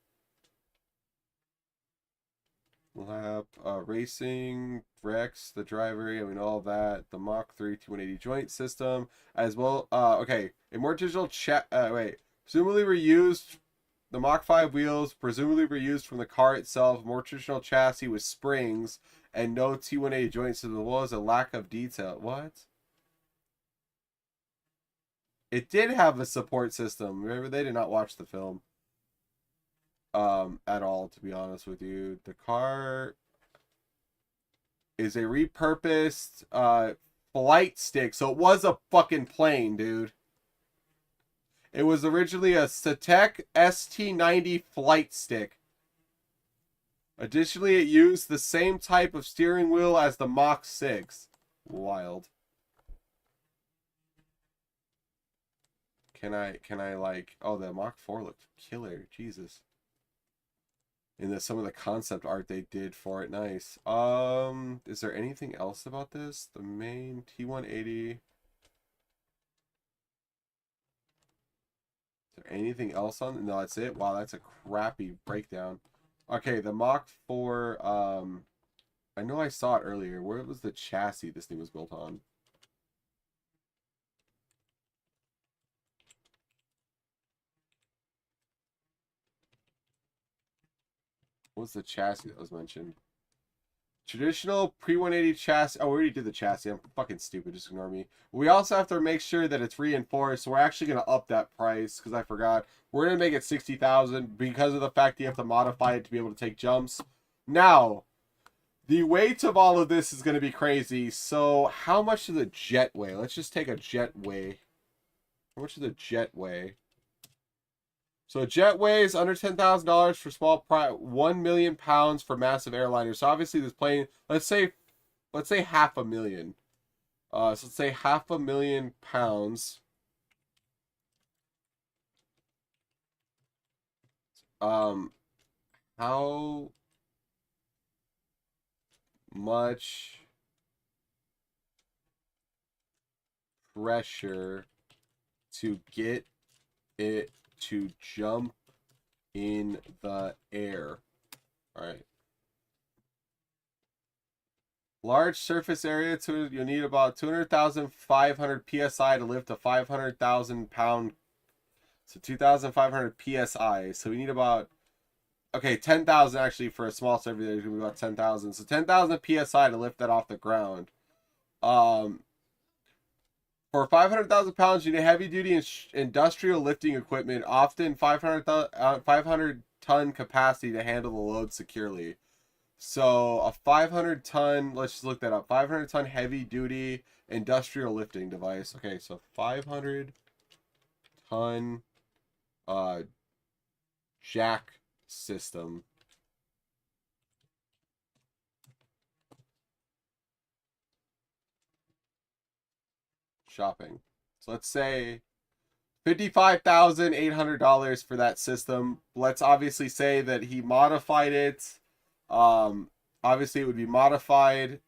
We'll have racing, Rex, the driver, I mean, all that. The Mach 3 280 joint system, as well. Okay, a more digital presumably reused. The Mach 5 wheels presumably were used from the car itself, more traditional chassis with springs, and no T180 joints, as well as a lack of detail. What? It did have a support system. Remember, they did not watch the film at all, to be honest with you. The car is a repurposed flight stick, so it was a fucking plane, dude. It was originally a Satek ST90 flight stick. Additionally, it used the same type of steering wheel as the Mach 6. Wild. Can I like... Oh, the Mach 4 looked killer. Jesus. And some of the concept art they did for it, nice. Is there anything else about this? The main T180... Anything else on? No, that's it. Wow, that's a crappy breakdown. Okay, the Mach 4. I know I saw it earlier. Where was the chassis this thing was built on? What was the chassis that was mentioned? Traditional pre-180 chassis. Oh, we already did the chassis. I'm fucking stupid. Just ignore me. We also have to make sure that it's reinforced. So we're actually going to up that price because I forgot. We're going to make it $60,000 because of the fact that you have to modify it to be able to take jumps. Now, the weight of all of this is going to be crazy. So how much does a jet weigh? Let's just take a jet weigh. How much does a jet weigh? So a jet weighs under $10,000 for small 1 million pounds for massive airliners. So obviously this plane, let's say 500,000. So let's say 500,000 pounds. How much pressure to get it to jump in the air? All right. Large surface area, you'll need about 200,500 psi to lift a 500,000 pound. So 2,500 psi. So we need about, okay, 10,000 actually for a small surface area is gonna be about 10,000. So 10,000 psi to lift that off the ground. For 500,000 pounds, you need heavy-duty industrial lifting equipment, often 500-ton capacity to handle the load securely. So a 500-ton, let's just look that up. 500-ton heavy-duty industrial lifting device. Okay, so 500-ton jack system. Shopping. So let's say $55,800 for that system. Let's obviously say that he modified it. Obviously it would be modified.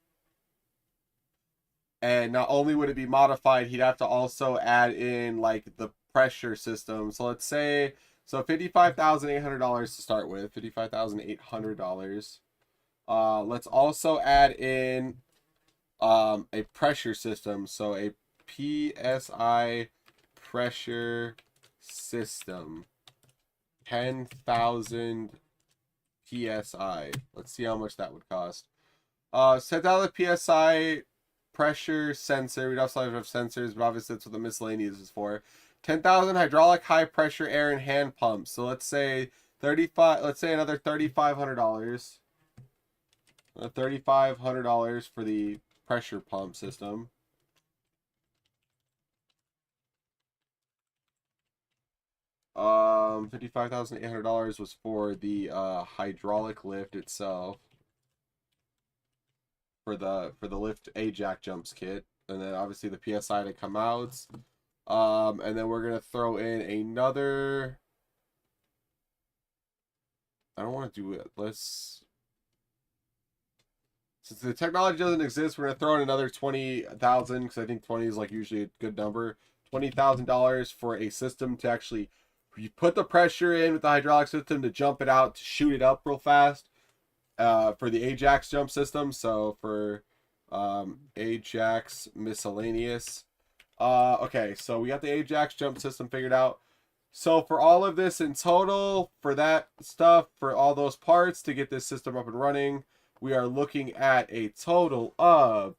And not only would it be modified, he'd have to also add in like the pressure system. So let's say, so $55,800 to start with. $55,800. Let's also add in a pressure system. So a PSI pressure system, 10,000 PSI. Let's see how much that would cost. 10,000 PSI pressure sensor. We'd also have sensors, but obviously that's what the miscellaneous is for. 10,000 hydraulic high pressure air and hand pumps. So let's say 35. Let's say another $3,500. $3,500 for the pressure pump system. $55,800 was for the hydraulic lift itself. For the lift Ajax jumps kit, and then obviously the PSI to come out. And then we're gonna throw in another. I don't want to do it. Let's. Since the technology doesn't exist, we're gonna throw in another 20,000 because I think 20 is like usually a good number. $20,000 for a system to actually you put the pressure in with the hydraulic system to jump it out to shoot it up real fast. For the Ajax jump system. So for Ajax miscellaneous. Okay, so we got the Ajax jump system figured out. So for all of this in total, for that stuff, for all those parts to get this system up and running, we are looking at a total of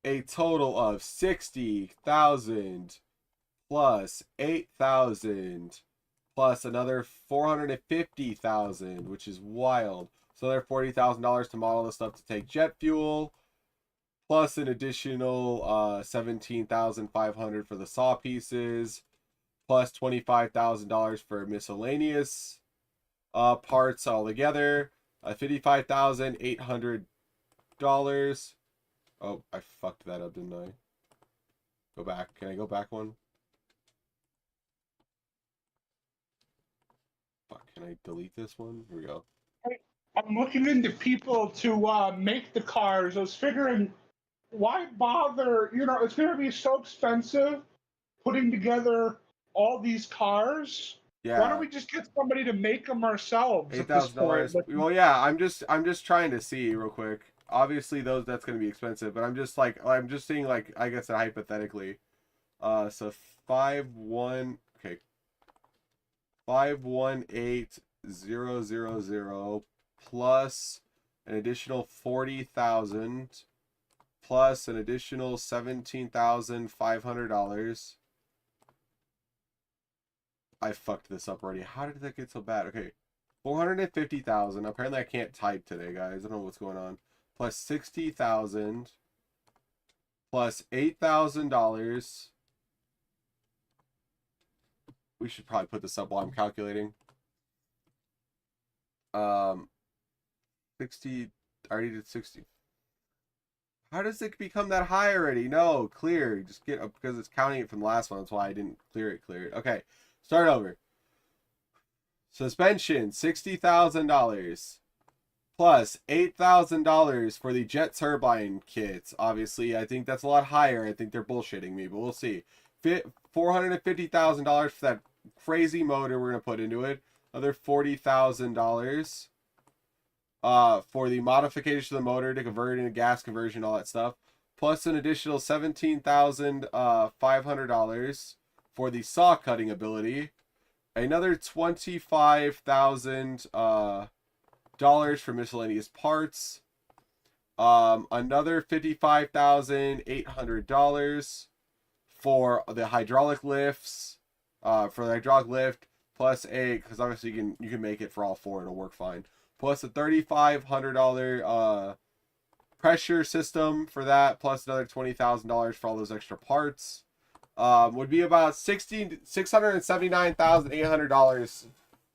a total of 60,000 plus 8,000 plus another 450,000, which is wild. So another $40,000 to model the stuff to take jet fuel, plus an additional 17,500 for the saw pieces, plus $25,000 for miscellaneous parts altogether. $55,800. Oh, I fucked that up, didn't I? Go back. Can I go back one? Fuck, can I delete this one? Here we go. I'm looking into people to make the cars. I was figuring, why bother? You know, it's going to be so expensive putting together all these cars. Yeah. Why don't we just get somebody to make them ourselves at this point? $8,000. Well, yeah, I'm just trying to see real quick. Obviously, that's going to be expensive, but I'm just seeing like I guess hypothetically. So 518,000 plus an additional 40,000 plus an additional $17,500. I fucked this up already. How did that get so bad? Okay, 450,000. Apparently, I can't type today, guys. I don't know what's going on. Plus 60,000 plus $8,000. We should probably put this up while I'm calculating. 60. I already did 60. How does it become that high already? No, clear. Just get up because it's counting it from the last one. That's why I didn't clear it. Okay, start over. Suspension, $60,000 plus $8,000 for the jet turbine kits. Obviously, I think that's a lot higher. I think they're bullshitting me, but we'll see. $450,000 for that crazy motor we're gonna put into it. Another $40,000 for the modification of the motor to convert it into gas conversion, all that stuff. Plus an additional $17,500 for the saw cutting ability. Another $25,000 for miscellaneous parts. Another $55,800 for the hydraulic lifts. For the hydraulic lift, plus because obviously you can make it for all four, it'll work fine. Plus a $3,500 pressure system for that, plus another $20,000 for all those extra parts. Would be about $679,800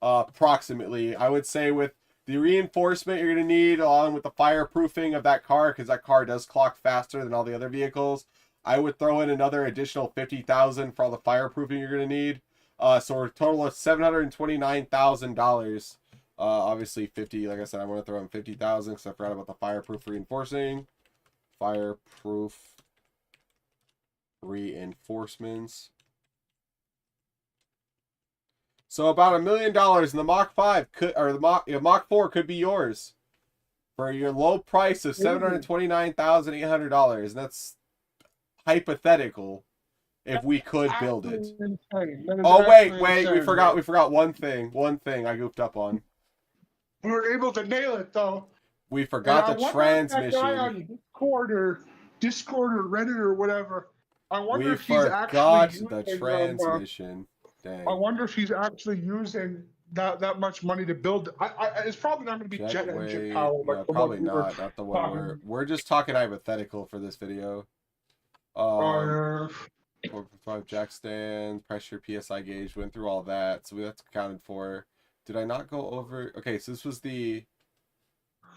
approximately. I would say with the reinforcement you're going to need along with the fireproofing of that car, because that car does clock faster than all the other vehicles. I would throw in another additional $50,000 for all the fireproofing you're going to need. So a total of $729,000. Obviously 50, like I said, I'm going to throw in 50,000 because I forgot about the fireproof reinforcing. Fireproof reinforcements. So about $1 million, and the Mach 5 could, or the Mach 4 could be yours for your low price of $729,800, and that's hypothetical if we could build it. Oh wait, we forgot one thing I goofed up on. We were able to nail it though. We forgot the transmission. That guy on Discord or Reddit or whatever. I wonder we if he's forgot actually the using transmission. Dang. I wonder if he's actually using that much money to build. It's probably not going to be jet engine Jetway, powered no, like the probably one we were not the one talking. we're just talking hypothetical for this video. Uh, 4.5 jack stand, pressure, PSI gauge, went through all that, so that's accounted for. Did I not go over? Okay, so this was the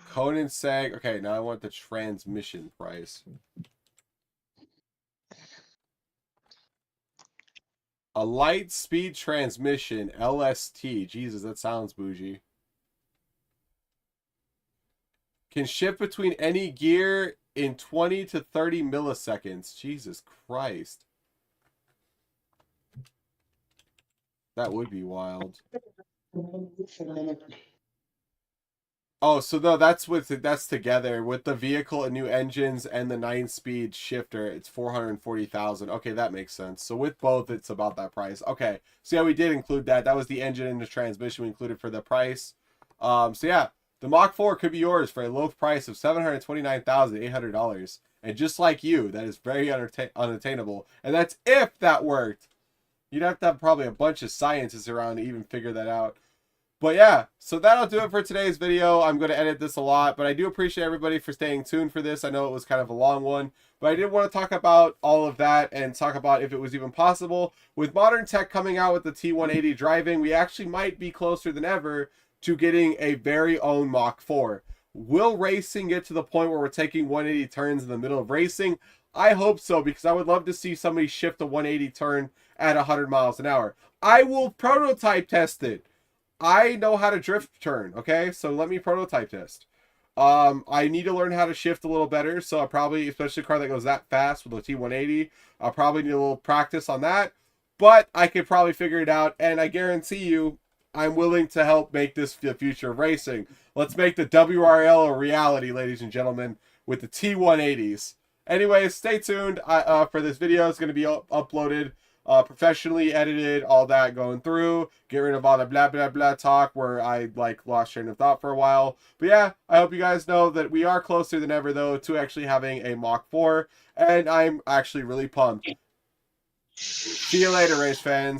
Conan Sag. Okay, now I want the transmission price. A light speed transmission, LST. Jesus, that sounds bougie. Can shift between any gear in 20 to 30 milliseconds. Jesus Christ. That would be wild. Oh, so no, that's together with the vehicle and new engines and the 9-speed shifter. It's 440,000. Okay, that makes sense. So with both, it's about that price. Okay, so yeah, we did include that. That was the engine and the transmission we included for the price. So yeah, the Mach 4 could be yours for a low price of $729,800. And just like you, that is very unattainable. And that's if that worked. You'd have to have probably a bunch of scientists around to even figure that out. But yeah, so that'll do it for today's video. I'm going to edit this a lot, but I do appreciate everybody for staying tuned for this. I know it was kind of a long one, but I did want to talk about all of that and talk about if it was even possible. With modern tech coming out with the T180 driving, we actually might be closer than ever to getting a very own Mach 4. Will racing get to the point where we're taking 180 turns in the middle of racing? I hope so, because I would love to see somebody shift a 180 turn at 100 miles an hour. I will prototype test it. I know how to drift turn, okay? So let me prototype test. I need to learn how to shift a little better, so I'll probably, especially a car that goes that fast with a T180, I'll probably need a little practice on that. But I could probably figure it out, and I guarantee you, I'm willing to help make this the future of racing. Let's make the WRL a reality, ladies and gentlemen, with the T180s. Anyways, stay tuned for this video. It's going to be uploaded professionally edited, all that going through, get rid of all the blah blah blah talk where I like lost train of thought for a while. But yeah, I hope you guys know that we are closer than ever though to actually having a Mach 4, and I'm actually really pumped. See you later, race fans.